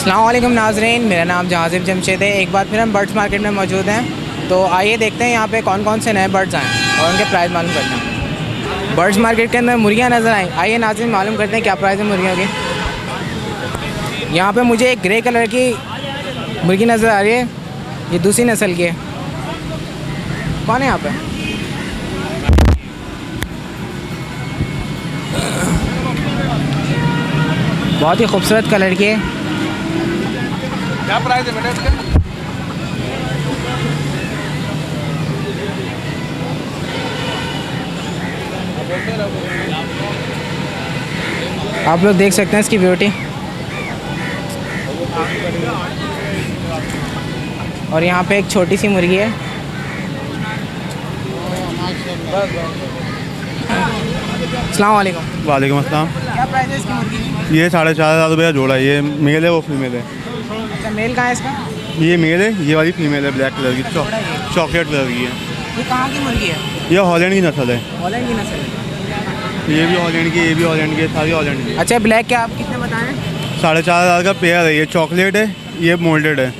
अस्सलाम वालेकुम नाज़रीन, मेरा नाम जहाज़िब जमशेद है। एक बार फिर हम बर्ड्स मार्केट में मौजूद हैं, तो आइए देखते हैं यहाँ पे कौन कौन से नए बर्ड्स आए और उनके प्राइस मालूम करते हैं। बर्ड्स मार्केट के अंदर मुर्गियाँ नज़र आई, आइए नाज़रीन मालूम करते हैं क्या प्राइस है मुर्गियों की। यहाँ पे मुझे एक ग्रे कलर की मुर्गी नज़र आ रही है, ये दूसरी नस्ल की है। कौन है यहाँ पे? बहुत ही खूबसूरत कलर की है। क्या प्राइस है बेटा इसका? आप लोग देख सकते हैं इसकी ब्यूटी। और यहाँ पे एक छोटी सी मुर्गी है। अस्सलाम वालेकुम। वालेकुम अस्सलाम। क्या प्राइस है इसकी मुर्गी की? ये 4,500 रुपये का जोड़ा है। ये मेल है, वो फीमेल है। अच्छा, मेल कहाँ है इसका? ये मेल है, ये वाली फीमेल है, ब्लैक कलर की, चॉकलेट कलर की है। ये कहाँ की मुर्गी है? ये हॉलैंड की नस्ल है। हॉलैंड की नस्ल है। ये भी हॉलैंड की, ये भी हॉलैंड की है, सारी हॉलैंड की। अच्छा, ब्लैक क्या आप कितने बताएं? 4,500 का पेयर है। ये चॉकलेट है, ये मोल्डेड है।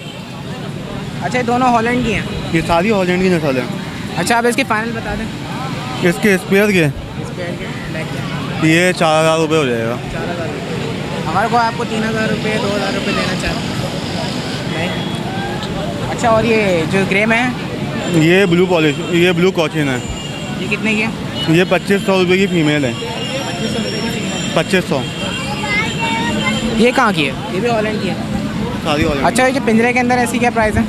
अच्छा, ये दोनों हॉलैंड की हैं। ये सारी हॉलैंड की नस्ल है। अच्छा, आप इसके फाइनल बता दें। इसके स्पेयर के इस पेयर के ब्लैक के ये 4,000 रुपये हो जाएगा। 4,000 रुपये। अगर कोई आपको 3,000 रुपये 2,000 रुपये देना चाहे नहीं। अच्छा, और ये जो ग्रे में है ये ब्लू पॉलिश, ये ब्लू कॉचिन है। ये कितने की है? ये 2,500 रुपये की फ़ीमेल है। 2,500। ये कहाँ की है? ये भी हॉलैंड की है। सारी हॉलैंड। अच्छा, ये जो पिंजरे के अंदर ऐसी क्या प्राइस है?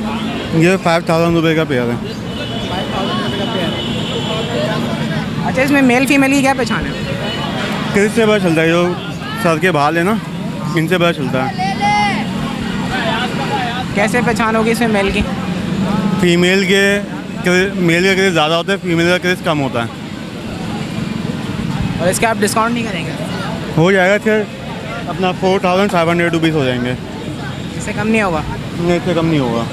ये 5,000 रुपये का पेयर है। 5,000 रुपये का पेयर। अच्छा, इसमें मेल फीमेल की क्या पहचान है? किस से पता चलता है? जो सर के बाल है ना, इनसे पता चलता है। कैसे पहचान होगी इसमें मेल की? फीमेल के मेल का क्रेज़ ज़्यादा होता है, फीमेल का क्रेज़ कम होता है। और इसके आप डिस्काउंट नहीं करेंगे? हो जाएगा फिर अपना 4,500 रुपीज़ हो जाएंगे। इससे कम नहीं होगा? नहीं, इससे कम नहीं होगा।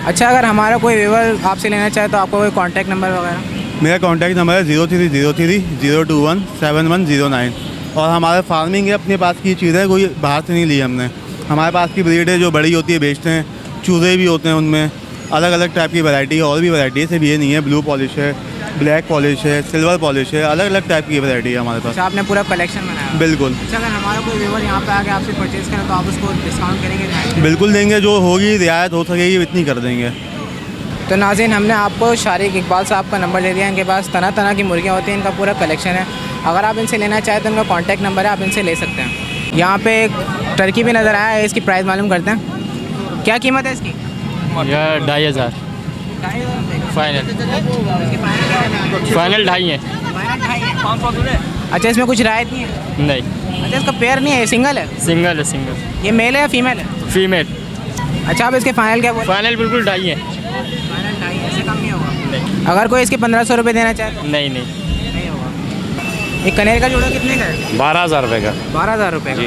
अच्छा, अगर हमारा कोई व्यूअर आपसे लेना चाहे तो आपको कोई कॉन्टैक्ट नंबर वगैरह? मेरा कॉन्टैक्ट नंबर है 0303-021-7109। और हमारा फार्मिंग है, अपने पास की चीज़ है, कोई बाहर से नहीं ली हमने। हमारे पास की ब्रीड है जो बड़ी होती है, बेचते हैं। चूज़े भी होते हैं उनमें, अलग अलग टाइप की वैरायटी है। और भी वैरायटी है, सिर्फ ये नहीं है। ब्लू पॉलिश है, ब्लैक पॉलिश है, सिल्वर पॉलिश है, अलग अलग टाइप की वैरायटी है हमारे पास। अच्छा, आपने पूरा कलेक्शन बनाया? बिल्कुल। अच्छा, अगर हमारा कोई व्यूअर यहाँ पे आके आपसे परचेज़ करें तो आप उसको डिस्काउंट करेंगे? बिल्कुल देंगे, जो होगी रियायत हो सकेगी इतनी कर देंगे। तो नाज़रीन, हमने आपको शारिक इकबाल साहब का नंबर दे दिया। इनके पास तरह तरह की मुर्गियाँ होती हैं, इनका पूरा कलेक्शन है। अगर आप इनसे लेना चाहें तो इनका कॉन्टैक्ट नंबर है, आप इनसे ले सकते हैं। यहाँ पे एक टर्की भी नज़र आया है, इसकी प्राइस मालूम करते हैं। क्या कीमत है इसकी? यार 2,500 फाइनल। फाइनल 2.5 है। अच्छा, इसमें कुछ रायत नहीं है? नहीं, अच्छा, इसका पेयर नहीं है, सिंगल है? सिंगल है, सिंगल। ये मेल है या फीमेल है? फीमेल। अच्छा, आप इसके फाइनल क्या बोल? फाइनल बिल्कुल 2.5 है। फाइनल 2.5, इससे कम नहीं होगा? नहीं अगर कोई इसके 1,500 रुपये देना चाहे तो? नहीं नहीं। नहीं होगा। ये कनेर का जोड़ा कितने का है? 12,000 रुपये का। 12,000 रुपये का।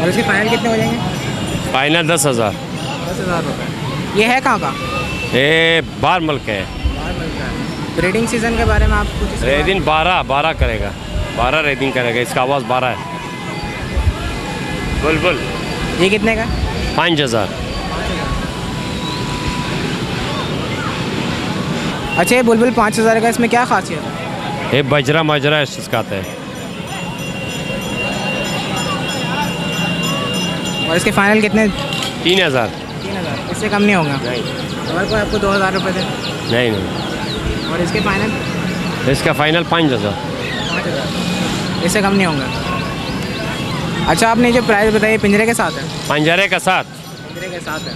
और इसके फाइनल कितने हो जाएंगे? फाइनल 10,000। 10,000 रुपये। ये है कहाँ का? ये बाहर मुल्क है। ब्रीडिंग सीजन के बारे में आप कुछ? रेडिंग 12 करेगा। 12 रेडिंग करेगा। इसका आवाज़ 12 है। बुलबुल। ये कितने का? 5,000। अच्छा, ये बुलबुल 5,000 का, इसमें क्या खासियत है? ये बजरा मजरा सिखाते हैं। और इसके फाइनल कितने? 3,000। 3,000, इससे कम नहीं होगा? नहीं अगर कोई आपको 2,000 रुपये दे? नहीं नहीं। और इसके फाइनल? इसका फाइनल 5,000। 5,000, इससे कम नहीं होगा। अच्छा, आपने जो प्राइस बताई पिंजरे के साथ है? पंजरे का साथ। पिंजरे के साथ है।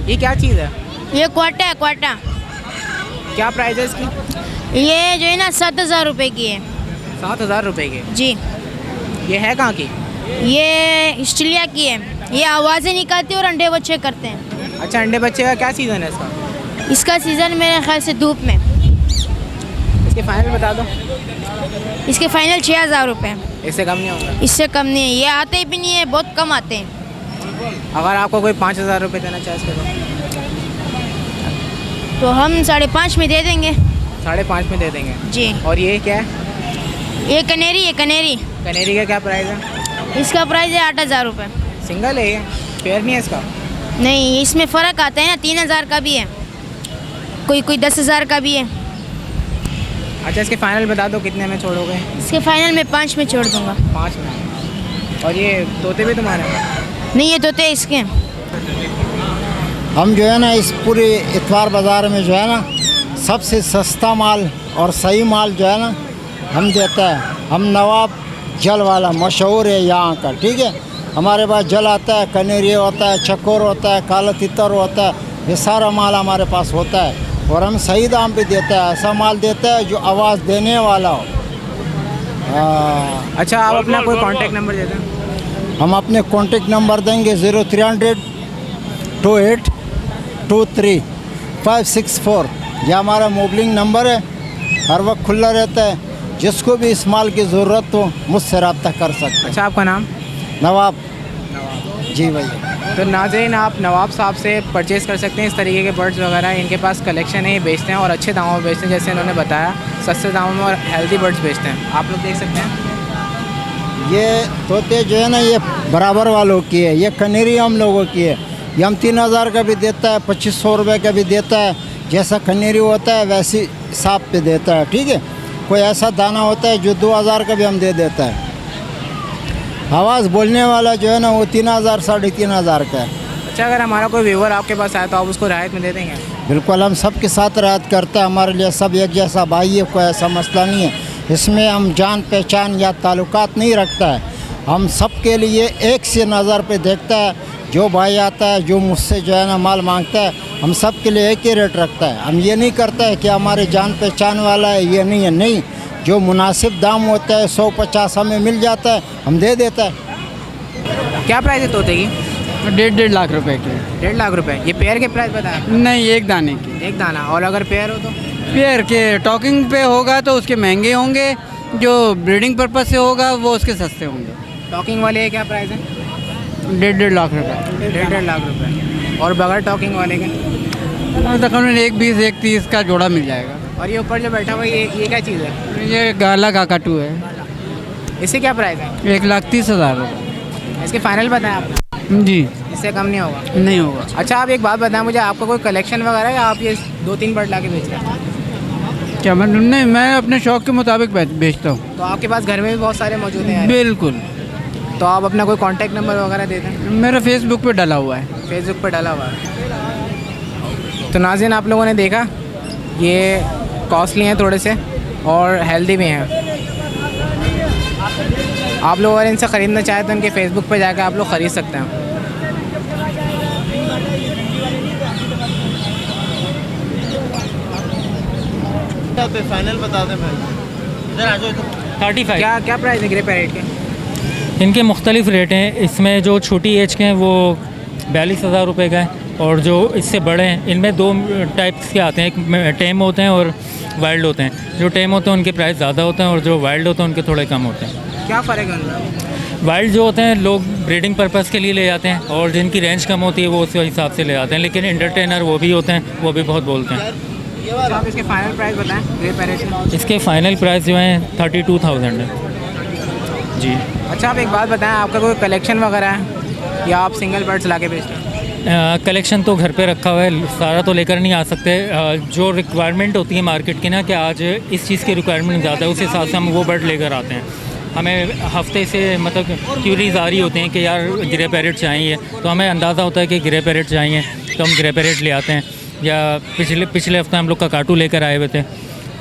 ये क्या चीज़ है? ये क्वाटा है, क्वाटा। क्या प्राइस है इसकी? ये जो है ना 7,000 रुपये की है। 7,000 रुपये की? जी। ये है कहाँ की? ये ऑस्ट्रेलिया की है। ये आवाज़ें निकालती है और अंडे बच्चे करते हैं। अच्छा, अंडे बच्चे का क्या सीज़न है इसका? इसका सीज़न मेरे ख्याल से धूप में। इसके फाइनल बता दो। इसके फाइनल 6,000 रुपये। इससे कम नहीं होगा? इससे कम नहीं है। ये आते भी नहीं है, बहुत कम आते हैं। अगर आपको कोई 5,000 रुपये देना चाहे इसके तो हम 5.5 में दे देंगे। 5.5 में दे देंगे? जी। और ये क्या है? ये कनेरी है, कनेरी। कनेरी का क्या प्राइस है? इसका प्राइस है 8,000 रुपये। सिंगल है ये, पेयर नहीं है इसका? नहीं, इसमें फ़र्क आता है ना, 3000 का भी है, कोई कोई 10,000 का भी है। अच्छा, इसके फाइनल बता दो कितने में छोड़ोगे? इसके फाइनल में 5 में छोड़ दूँगा। 5 में। और ये तोते भी तुम्हारे हैं? नहीं, ये तोते इसके हैं। हम जो है ना इस पूरे इतवार बाज़ार में जो है ना सबसे सस्ता माल और सही माल जो है ना हम देता है। हम नवाब जल वाला मशहूर है यहाँ का, ठीक है। हमारे पास जल आता है, कनेरी होता है, चकोर होता है, काला तितर होता है, ये सारा माल हमारे पास होता है और हम सही दाम पे देता है। ऐसा माल देता है जो आवाज़ देने वाला हो। अच्छा, आप अपना कोई कांटेक्ट नंबर दे दें। हम अपने कॉन्टेक्ट नंबर देंगे 0300 28 23 564। यह हमारा मोबाइल नंबर है, हर वक्त खुला रहता है। जिसको भी इस माल की ज़रूरत हो मुझसे रब्ता कर सकते हैं। अच्छा, आपका नाम? नवाब। जी भैया। तो नाज़रीन, आप नवाब साहब से परचेज़ कर सकते हैं इस तरीके के बर्ड्स वगैरह। इनके पास कलेक्शन है, ये बेचते हैं और अच्छे दामों में बेचते हैं, जैसे इन्होंने बताया सस्ते दामों में और हेल्दी बर्ड्स बेचते हैं। आप लोग देख सकते हैं ये तोते जो है ना ये बराबर वालों की है, ये कनेरी हम लोगों की है। ये हम 3000 का भी देता है, 2500 रुपये का भी देता है। जैसा कनेरी होता है वैसी हिसाब पे देता है, ठीक है। कोई ऐसा दाना होता है जो 2000 का भी हम दे देता है। आवाज़ बोलने वाला जो है ना वो 3000 3500 का है। अच्छा, अगर हमारा कोई व्यूवर आपके पास आए तो आप उसको रियायत में दे देंगे? बिल्कुल, हम सबके साथ रायत करते हैं। हमारे लिए सब एक जैसा भाई है, कोई ऐसा मसला नहीं है। इसमें हम जान पहचान या ताल्लुकात नहीं रखता है। हम सब के लिए एक से नज़र पे देखता है। जो भाई आता है, जो मुझसे जो है ना माल मांगता है, हम सब के लिए एक ही रेट रखता है। हम ये नहीं करता है कि हमारे जान पहचान वाला है, ये नहीं है। नहीं, जो मुनासिब दाम होता है 150 हमें मिल जाता है, हम दे देता है। क्या प्राइस है तोते की? 1.5 लाख रुपए की। 1.5 लाख रुपए। ये पेयर के प्राइस बताया? नहीं, एक दाने की। एक दाना। और अगर पेयर हो तो? पेयर के टॉकिंग पे होगा तो उसके महंगे होंगे, जो ब्रीडिंग पर्पज से होगा वो उसके सस्ते होंगे। टॉकिंग वाले के क्या प्राइस है? 1.5 लाख रुपए। 1.5 लाख रुपए। और बगैर टॉकिंग वाले के? तकरीबन 1.20 1.30 का जोड़ा मिल जाएगा। और ये ऊपर जो बैठा हुआ है ये क्या चीज़ है? ये गाला काकाटू है। इससे क्या प्राइस है? 1,30,000 रुपये। इसके फाइनल बताएं आपने? जी, इससे कम नहीं होगा? नहीं होगा। अच्छा, आप एक बात बताएं मुझे, आपका कोई कलेक्शन वगैरह है या आप ये 2-3 बर्ड ला के बेच रहे हैं? क्या मैं अपने शौक़ के मुताबिक बेचता हूँ। तो आपके पास घर में भी बहुत सारे मौजूद हैं? बिल्कुल। तो आप अपना कोई कांटेक्ट नंबर वगैरह दे दें। मेरा फेसबुक पे डाला हुआ है। फेसबुक पर डाला हुआ है। तो नाज़रीन, आप लोगों ने देखा, ये कॉस्टली हैं थोड़े से और हेल्दी भी हैं। आप लोग अगर इनसे ख़रीदना चाहें तो इनके फेसबुक पे जाकर आप लोग ख़रीद सकते हैं। फाइनल बता दें भाई। इधर आ जाओ। 35। क्या क्या प्राइस है ग्रे पैरेट के? इनके मुख्तलिफ रेट हैं। इसमें जो छोटी एज के हैं वो 42,000 रुपये का है और जो इससे बड़े हैं इनमें 2 टाइप्स के आते हैं। एक टेम होते हैं और वाइल्ड होते हैं। जो टेम होते हैं उनके प्राइस ज़्यादा होते हैं और जो वाइल्ड होते हैं उनके थोड़े कम होते हैं। क्या फ़र्क है उनका? वाइल्ड जो होते हैं लोग ब्रीडिंग पर्पज़ के लिए ले जाते हैं और जिनकी रेंज कम होती है वो उस हिसाब से ले जाते हैं। लेकिन एंटरटेनर वो भी होते हैं, वो भी बहुत बोलते हैं। अच्छा, आप इसके फाइनल प्राइस बताएं ग्रे पैरेट के? इसके फ़ाइनल प्राइस जो हैं 32,000 है जी। अच्छा, आप एक बात बताएं, आपका कोई कलेक्शन वगैरह है या आप सिंगल बर्ड्स ला के बेचते हैं? कलेक्शन तो घर पे रखा हुआ है, सारा तो लेकर नहीं आ सकते। जो रिक्वायरमेंट होती है मार्केट की ना कि आज इस चीज़ की रिक्वायरमेंट ज़्यादा है, उस हिसाब से हम वो बर्ड लेकर आते हैं। हमें हफ्ते से मतलब क्यूरीज आ रही होती हैं कि यार ग्रे पैरेट चाहिए, तो हमें अंदाज़ा होता है कि ग्रे पैरेट चाहिए तो हम ग्रे पैरेट ले आते हैं। या पिछले हफ्ते हम लोग काकाटू लेकर आए हुए थे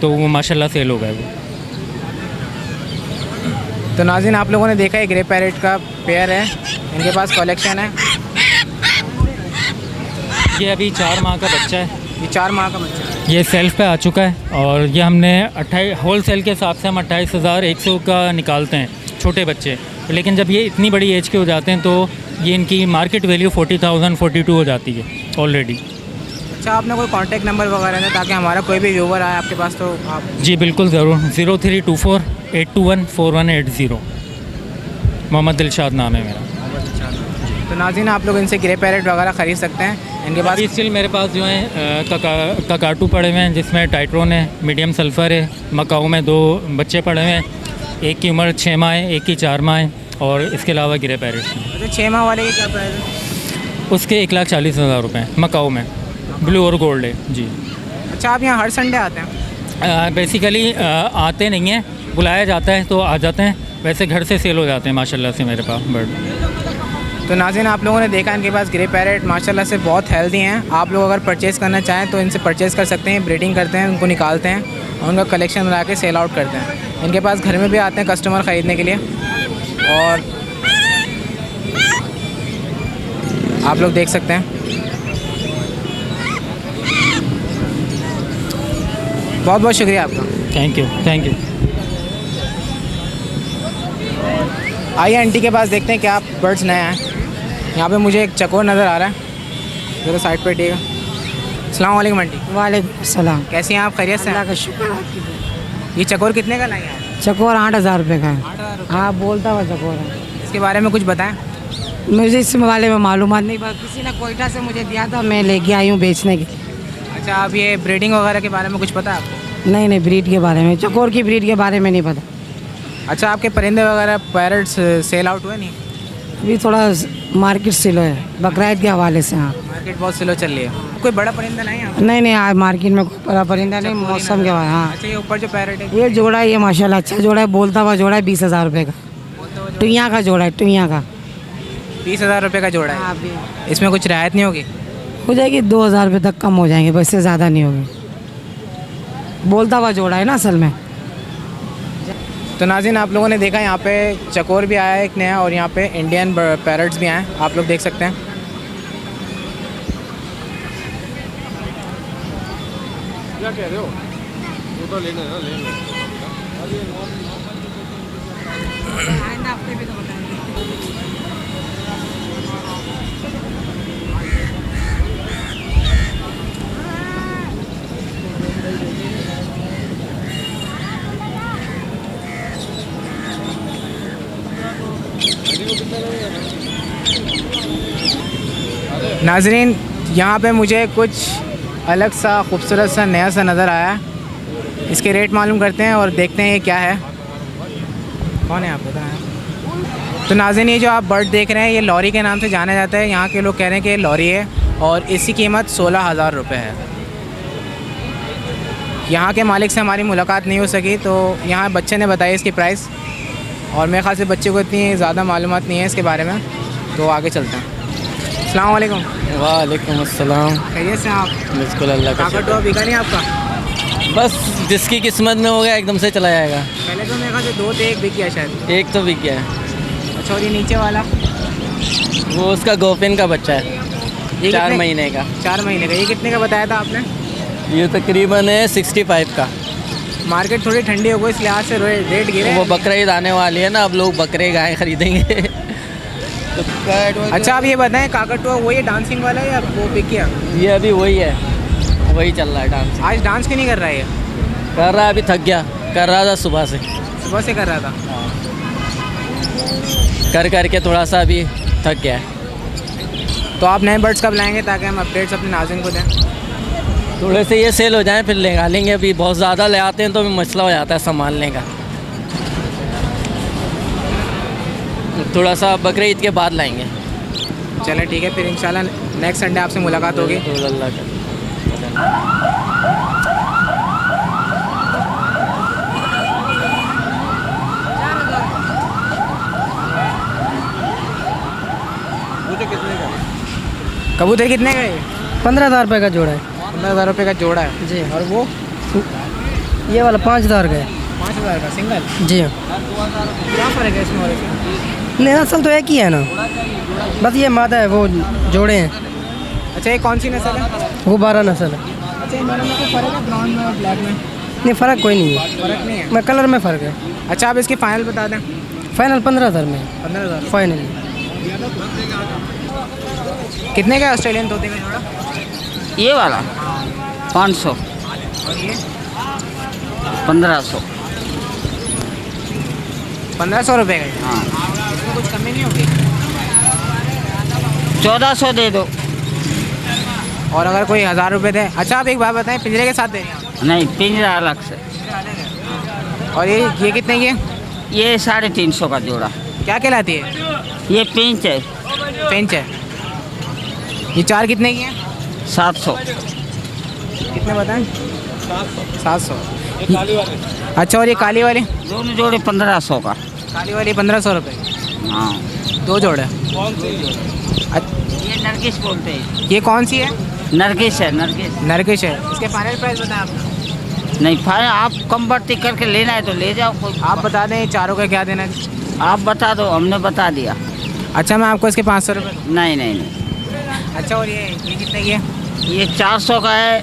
तो वो माशाल्लाह सेल हो गए वो। तो नाज़रीन, आप लोगों ने देखा है ग्रे पैरेट का पेयर है, इनके पास कलेक्शन है। ये अभी 4 माह का बच्चा है। ये 4 माह का बच्चा है। ये सेल्फ पे आ चुका है और ये हमने 28 होल सेल के हिसाब से हम 28,100 का निकालते हैं छोटे बच्चे। लेकिन जब ये इतनी बड़ी एज के हो जाते हैं तो ये इनकी मार्केट वैल्यू 40,000 42 हो जाती है ऑलरेडी। अच्छा, आपने कोई कांटेक्ट नंबर वगैरह है ताकि हमारा कोई भी व्यूवर आए आपके पास तो आप? जी बिल्कुल ज़रूर। 0324 821 4180। मोहम्मद दिलशाद नाम है मेरा। तो नाज़रीन, आप लोग इनसे ग्रे पैरेट वगैरह ख़रीद सकते हैं। इनके पास स्टिल मेरे पास जो है काकाटू पड़े हुए हैं जिसमें टाइट्रोन है, मीडियम सल्फ़र है, मकाऊ में 2 बच्चे पड़े हुए हैं। एक की उम्र 6 माह है, एक की 4 माह है और इसके अलावा ग्रे पैरेट्स हैं। अच्छा 6 माह वाले की क्या प्राइस है? उसके 1,40,000 रुपये मकाऊ में, ब्लू और गोल्ड है जी। अच्छा आप यहाँ हर संडे आते हैं? बेसिकली आते नहीं हैं, बुलाया जाता है तो आ जाते हैं, वैसे घर से सेल हो जाते हैं माशाल्लाह से मेरे पास बर्ड। तो नाज़रीन आप लोगों ने देखा इनके पास ग्रे पैरेट माशाल्लाह से बहुत हेल्दी हैं। आप लोग अगर परचेज़ करना चाहें तो इनसे परचेज़ कर सकते हैं। ब्रीडिंग करते हैं, उनको निकालते हैं और उनका कलेक्शन बना के सेल आउट करते हैं। इनके पास घर में भी आते हैं कस्टमर ख़रीदने के लिए। और आप लोग देख सकते हैं बहुत बहुत शुक्रिया आपका। Thank you, thank you. आइए आंटी के पास देखते हैं क्या बर्ड्स नए हैं। यहाँ पे मुझे एक चकोर नज़र आ रहा है, ज़रा साइड पर हटिएगा। अस्सलाम वालेकुम आंटी। वालेकुम सलाम। कैसी हैं आप, खैरियत से हैं? का शुक्र। ये चकोर कितने का लाए हैं? चकोर 8,000 रुपये का है। 8,000 रुपये। हाँ बोलता हुआ चकोर है। इसके बारे में कुछ बताएं। मुझे इस बारे में मालूमात नहीं, बस किसी ने कोयटा से मुझे दिया था, मैं लेके आई हूँ बेचने के लिए। अच्छा आप ये ब्रीडिंग वगैरह के बारे में कुछ पता है आपको? नहीं ब्रीड के बारे में, चकोर की ब्रीड के बारे में नहीं पता। अच्छा आपके परिंदे वगैरह पैरट्स सेल आउट हुए नहीं? अभी थोड़ा मार्केट स्लो है बकरीद के हवाले से। हाँ मार्केट बहुत स्लो चल रही है। कोई बड़ा परिंदा नहीं है? नहीं आज मार्केट में कोई बड़ा परिंदा नहीं, मौसम के बाद। हाँ अच्छा ये ऊपर जो पैरट है ये जोड़ा है, ये माशाल्लाह अच्छा जोड़ा है, बोलता हुआ जोड़ा है 20,000 रुपये का। टुइयाँ का जोड़ा है, टुइयाँ का 20,000 रुपये का जोड़ा है। हाँ इसमें कुछ रियायत नहीं होगी? हो जाएगी, 2,000 रुपये तक कम हो जाएंगे, बस से ज़्यादा नहीं होगी। बोलता हुआ जोड़ा है ना असल में। तो नाज़रीन आप लोगों ने देखा यहाँ पे चकोर भी आया है एक नया, और यहाँ पे इंडियन पैरट्स भी आए हैं, आप लोग देख सकते हैं। क्या कह रहे हो? वो तो लेना है ना, लेना। नाजरीन यहाँ पे मुझे कुछ अलग सा खूबसूरत सा नया सा नज़र आया है। इसके रेट मालूम करते हैं और देखते हैं ये क्या है। कौन है आप बताएं? तो नाज़रीन ये जो आप बर्ड देख रहे हैं ये लॉरी के नाम से जाना जाता है। यहाँ के लोग कह रहे हैं कि ये लॉरी है और इसकी कीमत 16,000 रुपये है। यहाँ के मालिक से हमारी मुलाकात नहीं हो सकी तो यहाँ बच्चे ने बताई इसकी प्राइस, और मेरे ख्याल से बच्चे को इतनी ज़्यादा मालूमात नहीं है इसके बारे में, तो आगे चलते हैं। अस्सलाम वालेकुम। वालेकुम अस्सलाम। खैरियत से आप? बिल्कुल अल्लाह का काकटुआ बिका नहीं आपका? बस जिसकी किस्मत में हो गया एकदम से चला जाएगा। पहले तो मेरे ख्याल से 2 थे, एक बिक गया शायद। एक तो बिक गया है। अच्छा और ये नीचे वाला? वो उसका गोफिन का बच्चा है, ये 4 कितने? महीने का। 4 महीने का। ये कितने का बताया था आपने? ये तकरीबन है 65 का। मार्केट थोड़ी ठंडी हो गई इस लिहाज से रेट गिरे। वो बकरीद आने वाली है ना, अब लोग बकरे गाय खरीदेंगे। अच्छा आप ये बताएं काकटुआ वही है डांसिंग वाला है या वो बिक गया? ये अभी वही है, वही चल रहा है डांस। आज डांस क्यों नहीं कर रहा है? ये कर रहा है, अभी थक गया, कर रहा था सुबह से कर रहा था। कर करके थोड़ा सा अभी थक गया है। तो आप नए बर्ड्स कब लाएंगे ताकि हम अपडेट्स अपने नाज़रीन को दें? थोड़े से ये सेल हो जाए फिर लगा लेंगे। अभी बहुत ज़्यादा ले आते हैं तो मसला हो जाता है संभालने का। थोड़ा सा बकरीद ईद के बाद लाएंगे। चलें ठीक है, फिर इंशाल्लाह नेक्स्ट संडे आपसे मुलाकात होगी। अल्लाह का। कबूतर कितने का है? 15,000 रुपये का जोड़ा है। 15,000 रुपये का जोड़ा है जी। और वो ये वाला 5,000 का है। 5,000 का सिंगल? जी। क्या फ़र्क है इसमें और इसमें? नहीं असल तो एक ही है ना, बस ये मादा है, वो जोड़े हैं। अच्छा ये कौन सी नस्ल है? वो 12 नस्ल है। अच्छा इन दोनों में कोई फ़र्क है ब्राउन में और ब्लैक में? नहीं फ़र्क कोई नहीं है, फ़र्क नहीं है। मैं कलर में फ़र्क है। अच्छा आप इसकी फ़ाइनल बता दें। फाइनल 15,000 में। 15,000 फाइनल। कितने का ऑस्ट्रेलियन तोते का जोड़ा? ये वाला 500, और ये 1500। 1500 रुपये का? हाँ इसमें कुछ कमी नहीं होगी? 1400 दे दो। और अगर कोई 1000 रुपये दे। अच्छा आप एक बात बताएं, पिंजरे के साथ दे रहे हैं आप? नहीं, पिंजरा अलग से। और ये कितने की है? ये 350 का जोड़ा। क्या कहलाती है? ये पिंच है, पेंच है। ये चार कितने की हैं? 700। कितने बताएं? 700। अच्छा, और ये काली वाली? दोनों जोड़े 1500 का। काली वाली 1500 रुपये, हाँ, 2 जोड़े। ये नरगिस बोलते हैं। ये कौन सी है? नरगिस है, नरगिस। नरगिस है। इसके फाइनल प्राइस बताएं आप। नहीं फाइन, आप कम बढ़ती करके लेना है तो ले जाओ, कोई आप बता दें चारों का क्या देना है? आप बता दो, हमने बता दिया। अच्छा, मैं आपको इसके 500 रुपये दूँ। नहीं नहीं नहीं, अच्छा, और ये कितने की है? ये 400 का है,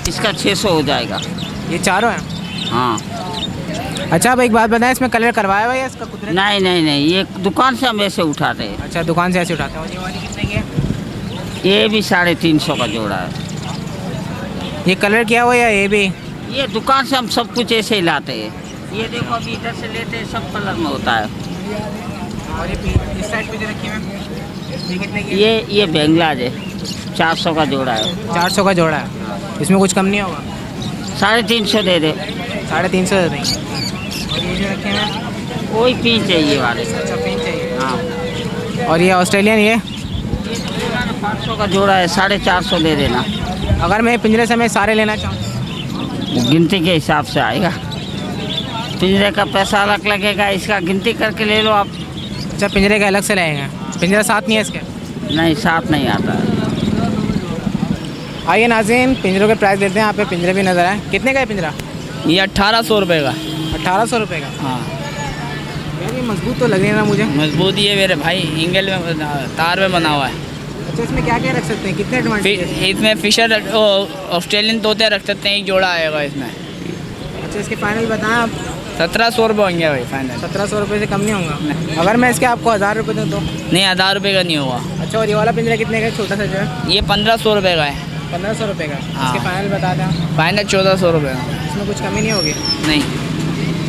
इसका 600 हो जाएगा। ये चारों हैं? हाँ। अच्छा, अब एक बात बताएं, इसमें कलर करवाया हुआ है या इसका कुदरत? नहीं नहीं नहीं, ये दुकान से हम ऐसे उठाते हैं। अच्छा, दुकान से ऐसे उठाते हैं। और ये वाली कितने की है? ये भी 350 का जोड़ा है। ये कलर किया हुआ है या ये भी? ये दुकान से हम सब कुछ ऐसे ही लाते हैं। ये देखो, अभी इधर से लेते हैं, सब कलर में होता है। और ये इस साइड पे जो रखी है, ये कितने की है? ये बेंगलाज है, 400 का जोड़ा है। 400 का जोड़ा है। इसमें कुछ कम नहीं होगा? 350 दे दे। 350 दे देंगे। और ये जो रखे हैं? वही पीस चाहिए वाले। अच्छा, पेन चाहिए। हाँ, और ये ऑस्ट्रेलियन, ये 500 का जोड़ा है, 450 दे देना। अगर मैं पिंजरे से मैं सारे लेना चाहूँ? गिनती के हिसाब से आएगा। पिंजरे का पैसा अलग लगेगा, इसका गिनती करके ले लो आप। अच्छा, पिंजरे का अलग से लगेगा। पिंजरा साथ नहीं है इसके? नहीं, साथ नहीं आता है। आइए नाज़रीन, पिंजरों के प्राइस देते हैं। यहाँ पे पिंजरे भी नज़र आए। कितने का है पिंजरा? ये 1800 रुपये का। 1800 रुपये का। हाँ, यार ये मजबूत तो लग रही है ना मुझे। मजबूत ही है मेरे भाई, इंगल में तार में बना हुआ है। अच्छा, इसमें क्या क्या रख सकते हैं? कितने एडवांटेज है? इसमें फिशर ऑस्ट्रेलियन तोते रख सकते हैं, एक जोड़ा आएगा इसमें। अच्छा, इसके फाइनल बताएं आप। 1700 रुपये होंगे भाई फाइनल। 1700 रुपये से कम नहीं होगा? अगर मैं इसके आपको 1000 रुपये दूँ तो? नहीं, 1000 रुपये का नहीं होगा। अच्छा, और ये वाला पिंजरा कितने का है, छोटा सा जो है? ये 1500 रुपये का है। 1500 रुपये का। हाँ। इसके फाइनल बता दें। फाइनल 1400 रुपये का। इसमें कुछ कमी नहीं होगी? नहीं,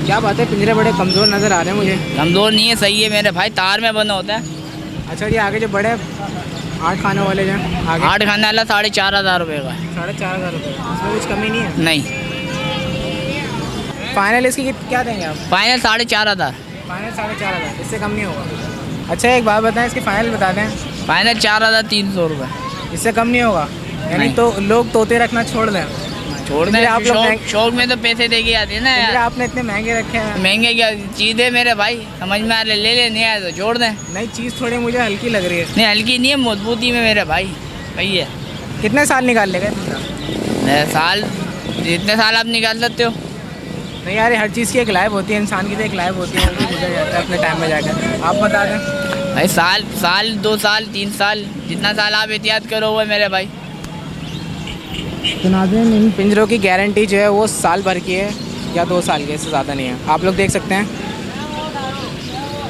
क्या बात है, पिंजरे बड़े कमज़ोर नज़र आ रहे हैं मुझे। कमज़ोर नहीं है, सही है मेरे भाई, तार में बना होता है। अच्छा, ये आगे जो बड़े 8 खाने वाले जो हैं आगे? 8 खाने वाला 4500 रुपये का है। 4500 रुपये। इसमें कुछ कमी नहीं है? नहीं, फाइनल इसकी क्या देंगे आप? फाइनल 4500। फाइनल 4500, इससे कम नहीं होगा? अच्छा, एक बात बताएं, इसके फाइनल बता दें। फाइनल 4300 रुपये। इससे कम नहीं होगा? यानी नहीं। तो लोग तोते रखना छोड़ दें? छोड़ पिंजरे दें, आप लोग शौक में तो पैसे दे के आते हैं ना पिंजरे यार। आपने इतने महंगे रखे हैं। महंगे क्या चीज़ है मेरे भाई, समझ में आ रहे, ले ले, नहीं आया तो छोड़ दें। नई चीज़ थोड़ी मुझे हल्की लग रही है। नहीं, हल्की नहीं है, मजबूती में मेरे भाई, वही है। कितने साल निकाल लेगा? साल, जितने साल आप निकाल सकते हो। नहीं यार, हर चीज़ की एक लाइफ होती है, इंसान की तो एक लाइफ होती है, वो भी गुजर जाता है अपने टाइम में जाकर। आप बता दें। भाई साल 2 साल 3 साल, जितना साल आप एहतियात करो वो है मेरे भाई। तो नाज़रीन, इन पिंजरों की गारंटी जो है वो साल भर की है या 2 साल की, इससे ज़्यादा नहीं है। आप लोग देख सकते हैं,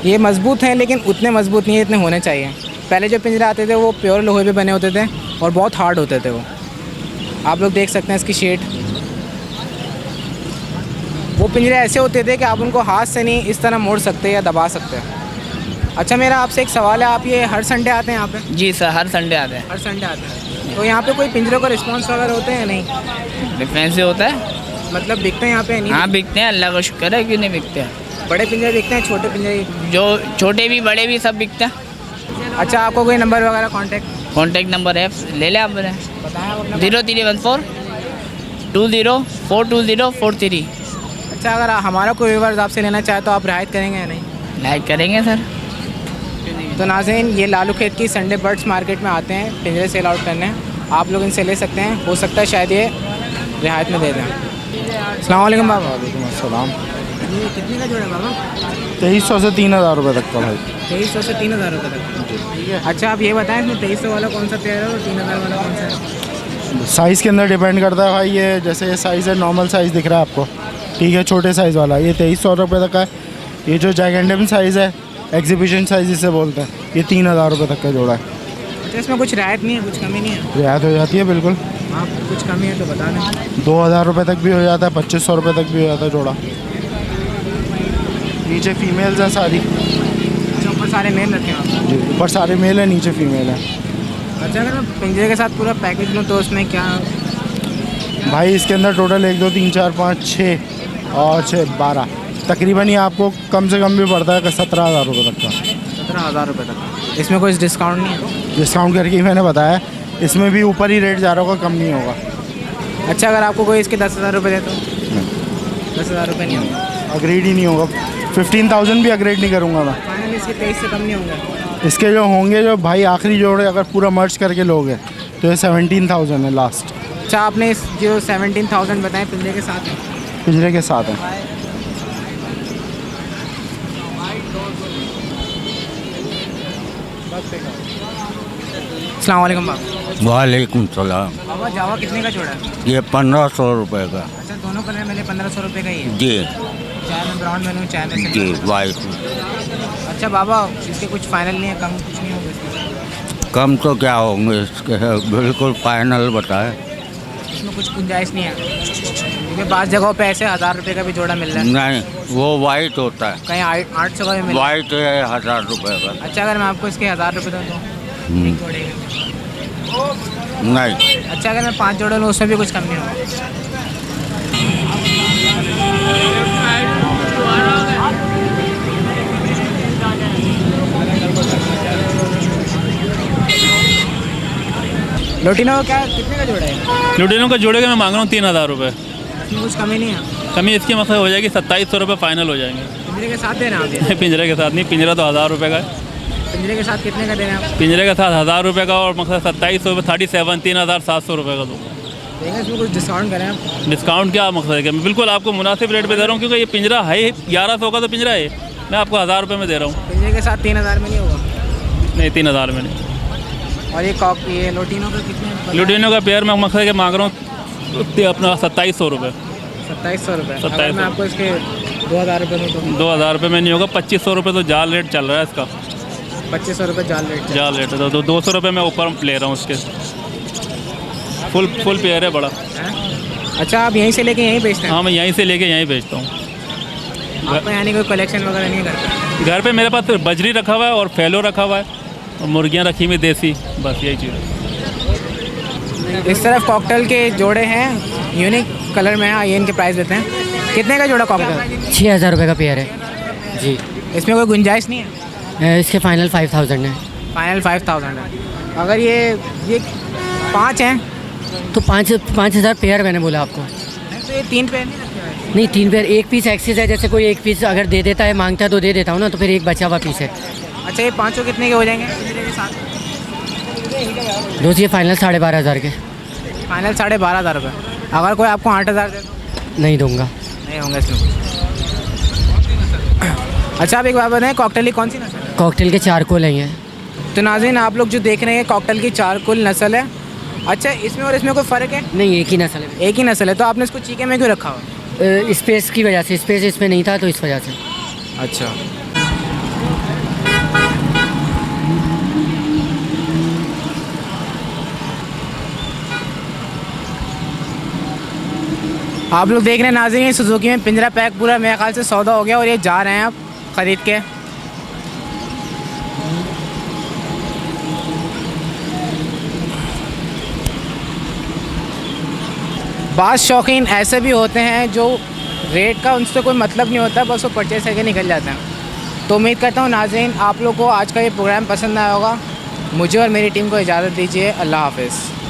ये मज़बूत हैं लेकिन उतने मज़बूत नहीं है, इतने होने चाहिए। पहले जो पिंजरे आते थे वो प्योर लोहे पे बने होते थे और बहुत हार्ड होते थे वो। आप लोग देख सकते हैं इसकी शेड। वो पिंजरे ऐसे होते थे कि आप उनको हाथ से नहीं इस तरह मोड़ सकते या दबा सकते। अच्छा, मेरा आपसे एक सवाल है, आप ये हर संडे आते हैं यहाँ पे? जी सर, हर संडे आते हैं। हर संडे आते हैं। तो यहाँ पे कोई पिंजरों का रिस्पॉन्स वगैरह होते हैं या नहीं? डिफेंस से होता है। मतलब बिकते हैं यहाँ पे? नहीं हाँ बिकते हैं, अल्लाह का शुक्र है, क्यों नहीं बिकते हैं। बड़े पिंजरे बिकते हैं, छोटे पिंजरे? जो छोटे भी बड़े भी सब बिकते हैं। अच्छा, आपको कोई नंबर वगैरह कॉन्टैक्ट नंबर है, ले लें आपने। बताएं आप अपना। 0314 20 अच्छा, अगर हमारा कोई व्यूअर्स आपसे लेना चाहे तो आप रियायत करेंगे या नहीं? लाइक करेंगे सर। तो नाज़रीन, ये लालू खेत की संडे बर्ड्स मार्केट में आते हैं पिंजरे सेल आउट करने। आप लोग इनसे ले सकते हैं, हो सकता है शायद ये रियायत में दे दें। अस्सलाम वालेकुम बाबा। वालेकुम अस्सलाम। ये कितने का जोड़ा बाबा? 2300 से 3000 रुपये तक का भाई। 2300 से 3000 रुपये तक। अच्छा, आप ये बताएं, इसमें 2300 वाला कौन सा पेयर है और 3000 वाला कौन सा है? साइज़ के अंदर डिपेंड करता है भाई। ये जैसे ये साइज़ है, नॉर्मल साइज़ दिख रहा है आपको, ठीक है, छोटे साइज़ वाला ये 2300 रुपये तक का है। ये जो जाइगेंटम साइज़ है, एग्जीबिशन साइज़ इसे बोलते हैं, ये 3000 रुपये तक का जोड़ा है। अच्छा, इसमें कुछ रियायत नहीं है, कुछ कमी नहीं है? रियायत हो जाती है बिल्कुल। आप कुछ कमी है तो बता दें। 2000 रुपये तक भी हो जाता है, 2500 रुपये तक भी हो जाता है जोड़ा। नीचे फीमेल्स हैं सारी। अच्छा, ऊपर सारे मेल रखे हैं आप? जी, ऊपर सारे मेल हैं, नीचे फीमेल है। अच्छा, अगर मैं पिंजरे के साथ पूरा पैकेज लूँ तो उसमें क्या? भाई इसके अंदर टोटल 1 2 3 4 5 6 और 6 12 तकरीबन ये आपको कम से कम भी पड़ता है 17,000 रुपये तक का। 17,000 रुपये तक। इसमें कोई डिस्काउंट नहीं है? डिस्काउंट करके ही मैंने बताया, इसमें भी ऊपर ही रेट जा रहा होगा, कम नहीं होगा। अच्छा, अगर आपको कोई इसके 10,000 रुपये दे तो 10,000 रुपये नहीं होगा? अग्रेड ही नहीं होगा। 15,000 भी अग्रेड नहीं करूँगा मैं। फाइनल इसके 23 से कम नहीं होंगे? इसके जो होंगे, जो भाई आखिरी जोड़े अगर पूरा मर्ज करके लोगे तो ये 17,000 है लास्ट। अच्छा, आपने इस जो 17,000 बताए पिंजरे के साथ है? पिंजरे के साथ है। अस्सलाम वालेकुम बाबा। वालेकुम सलाम। बाबा जावा कितने का जोड़ा है? ये 1500 रुपये का। अच्छा, दोनों कलर मिले 1500 रुपये का ही है? जी चाय में ब्राउन में लूँ, चाय में जी सिल्वर। वाइट। अच्छा बाबा, इसके कुछ फाइनल नहीं है, कम कुछ नहीं होगा इसमें? कम तो क्या होंगे इसके, बिल्कुल फाइनल बताए। इसमें कुछ गुंजाइश नहीं है? क्योंकि बाज़ जगहों पे ऐसे 1000 रुपये का भी जोड़ा मिल रहा है। नहीं, वो वाइट होता है। कहीं 800 का भी मिल रहा है। वाइट है 1000 रुपये का। अच्छा, अगर मैं आपको इसके 1000 रुपये दूँ तो एक जोड़े के? नहीं। अच्छा, अगर मैं 5 जोड़े लूँ उसमें भी कुछ कम नहीं होगा? लोटिनो क्या कितने का जोड़ा है? लुटेनों का जोड़े का मैं मांग रहा हूँ 3,000 रुपये। इसमें कुछ कमी नहीं है? कमी इसकी मतलब हो जाएगी 2700 रुपये फाइनल हो जाएंगे। पिंजरे के साथ दे रहे हैं आप ये? पिंजरे के साथ नहीं, पिंजरा तो 1000 रुपये का है। पिंजरे के साथ कितने का दे रहे हैं आप? पिंजरे के साथ 1000 रुपये का और मतलब 2700 37 3,700 रुपये का दूँगा। देंगे इसमें कुछ डिस्काउंट करें आप? डिस्काउंट क्या मकसद है कि मैं बिल्कुल आपको मुनासिब रेट पे दे रहा हूँ, क्योंकि ये पिंजरा है 1100 का तो पिंजरा है, मैं आपको 1000 रुपये में दे रहा हूँ। पिंजरे के साथ 3,000 में नहीं होगा? नहीं, 3,000 में नहीं। और ये लोटिनो का कितने? लुटेनों का पेयर मैं मकसद के मांग रहा हूँ अपना 2700 रुपये। 2700 रुपये? 2700। मैं आपको इसके 2,000 रुपये में दूँ? 2,000 रुपये में नहीं होगा, 2500 रुपये तो जाल रेट चल रहा है इसका। 2500 रुपये जाल रेट? जाल रेट है तो 200 रुपये मैं ऊपर ले रहा हूँ उसके। फुल पेयर है बड़ा। अच्छा, आप यहीं से लेके यहीं बेचते हैं? हाँ, मैं यहीं से लेके यहीं बेचता हूँ। आपको यानी कोई कलेक्शन वगैरह नहीं करता? घर पे मेरे पास बजरी रखा हुआ है और फैलो रखा हुआ है और मुर्गियाँ रखी हुई देसी, बस यही चीज़ है। इस तरफ कॉकटेल के जोड़े हैं, यूनिक कलर में है। आइए इनके प्राइस देते हैं। कितने का जोड़ा कॉकटेल? 6,000 रुपये का पेयर है जी। इसमें कोई गुंजाइश नहीं है? इसके फाइनल 5,000 है। फाइनल 5,000 है। अगर ये 5 हैं तो 5,000 पेयर मैंने बोला आपको। तो ये 3 पेयर नहीं रखे हुए? नहीं, 3 पेयर। एक पीस एक्सेस है, जैसे कोई एक पीस अगर दे देता है, मांगता है तो दे देता हूँ ना, तो फिर एक बचा हुआ पीस है। अच्छा, ये पाँचों कितने के हो जाएंगे पिंजरे के साथ? दोस्त ये फाइनल 12,500 के। फाइनल 12,500 रुपये। अगर कोई आपको 8,000 दे तो? नहीं दूंगा। नहीं होंगे इसमें। अच्छा, आप एक बात बताएं, कॉकटेल की कौन सी नस्ल है? कॉकटेल के चारकोल हैं ये। तो नाज़रीन, आप लोग जो देख रहे हैं कॉकटेल की चारकोल नस्ल है। अच्छा, इसमें और इसमें कोई फ़र्क है? नहीं, एक ही नस्ल है। एक ही नस्ल है। तो आपने इसको चीके में क्यों रखा हुआ? स्पेस की वजह से। स्पेस इसमें नहीं था तो इस वजह से। अच्छा, आप लोग देख रहे हैं नाज़रीन, सुजुकी में पिंजरा पैक पूरा मेरे ख्याल से सौदा हो गया और ये जा रहे हैं आप ख़रीद के। बाज़ शौकीन ऐसे भी होते हैं जो रेट का उनसे कोई मतलब नहीं होता, बस वो परचेज करके निकल जाते हैं। तो उम्मीद करता हूँ नाज़रीन आप लोग को आज का ये प्रोग्राम पसंद आया होगा। मुझे और मेरी टीम को इजाज़त दीजिए। अल्लाह हाफ़िज़।